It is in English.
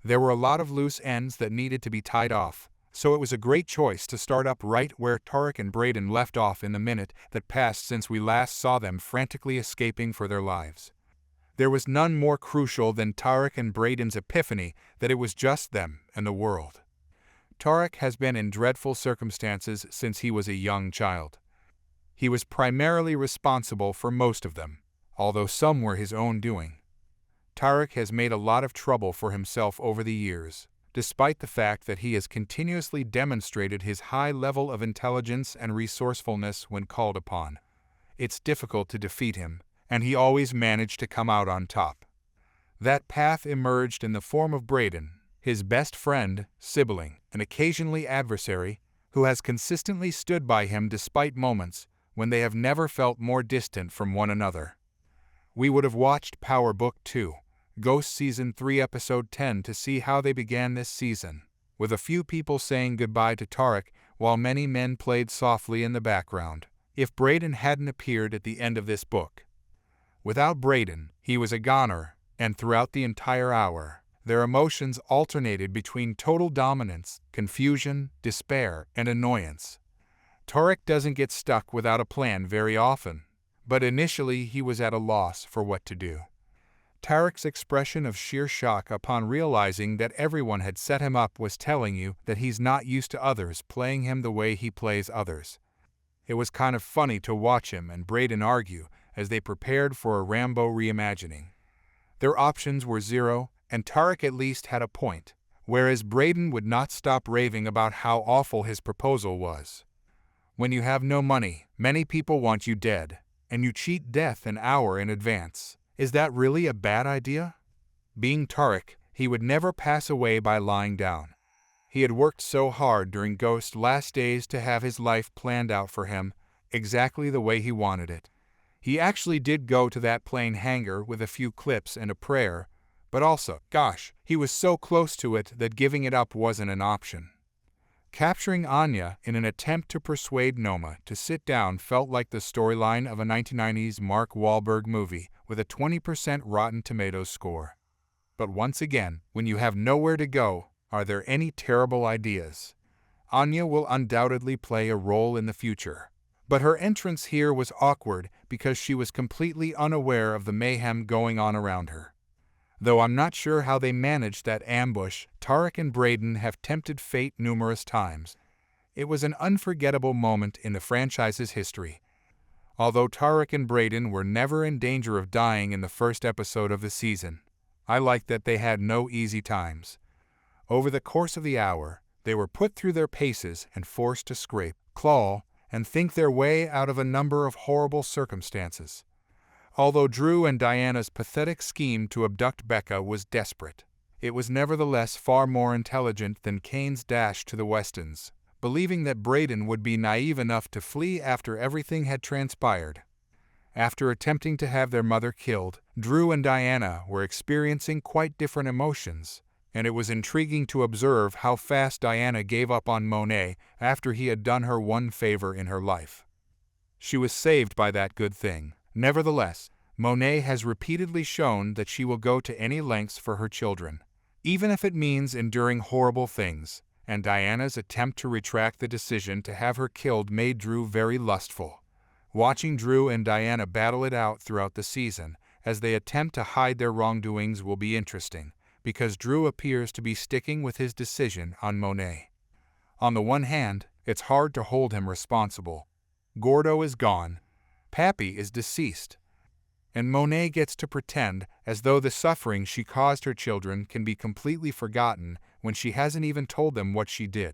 There were a lot of loose ends that needed to be tied off, so it was a great choice to start up right where Tariq and Brayden left off in the minute that passed since we last saw them frantically escaping for their lives. There was none more crucial than Tariq and Brayden's epiphany that it was just them and the world. Tariq has been in dreadful circumstances since he was a young child. He was primarily responsible for most of them, although some were his own doing. Tariq has made a lot of trouble for himself over the years, despite the fact that he has continuously demonstrated his high level of intelligence and resourcefulness when called upon. It's difficult to defeat him, and he always managed to come out on top. That path emerged in the form of Brayden, his best friend, sibling, and occasionally adversary, who has consistently stood by him despite moments when they have never felt more distant from one another. We would have watched Power Book 2, Ghost Season 3 Episode 10 to see how they began this season, with a few people saying goodbye to Tariq while many men played softly in the background, if Brayden hadn't appeared at the end of this book. Without Brayden, he was a goner, and throughout the entire hour, their emotions alternated between total dominance, confusion, despair, and annoyance. Tariq doesn't get stuck without a plan very often, but initially he was at a loss for what to do. Tariq's expression of sheer shock upon realizing that everyone had set him up was telling you that he's not used to others playing him the way he plays others. It was kind of funny to watch him and Brayden argue as they prepared for a Rambo reimagining. Their options were zero, and Tariq at least had a point, whereas Brayden would not stop raving about how awful his proposal was. When you have no money, many people want you dead, and you cheat death an hour in advance. Is that really a bad idea? Being Tariq, he would never pass away by lying down. He had worked so hard during Ghost's last days to have his life planned out for him, exactly the way he wanted it. He actually did go to that plane hangar with a few clips and a prayer, but also, gosh, he was so close to it that giving it up wasn't an option. Capturing Anya in an attempt to persuade Noma to sit down felt like the storyline of a 1990s Mark Wahlberg movie with a 20% Rotten Tomatoes score. But once again, when you have nowhere to go, are there any terrible ideas? Anya will undoubtedly play a role in the future, but her entrance here was awkward because she was completely unaware of the mayhem going on around her. Though I'm not sure how they managed that ambush, Tariq and Brayden have tempted fate numerous times. It was an unforgettable moment in the franchise's history. Although Tariq and Brayden were never in danger of dying in the first episode of the season, I liked that they had no easy times. Over the course of the hour, they were put through their paces and forced to scrape, claw, and think their way out of a number of horrible circumstances. Although Drew and Diana's pathetic scheme to abduct Becca was desperate, it was nevertheless far more intelligent than Kane's dash to the Westons, believing that Brayden would be naive enough to flee after everything had transpired. After attempting to have their mother killed, Drew and Diana were experiencing quite different emotions, and it was intriguing to observe how fast Diana gave up on Monet after he had done her one favor in her life. She was saved by that good thing. Nevertheless, Monet has repeatedly shown that she will go to any lengths for her children, even if it means enduring horrible things, and Diana's attempt to retract the decision to have her killed made Drew very lustful. Watching Drew and Diana battle it out throughout the season as they attempt to hide their wrongdoings will be interesting, because Drew appears to be sticking with his decision on Monet. On the one hand, it's hard to hold him responsible. Gordo is gone. Pappy is deceased, and Monet gets to pretend as though the suffering she caused her children can be completely forgotten when she hasn't even told them what she did.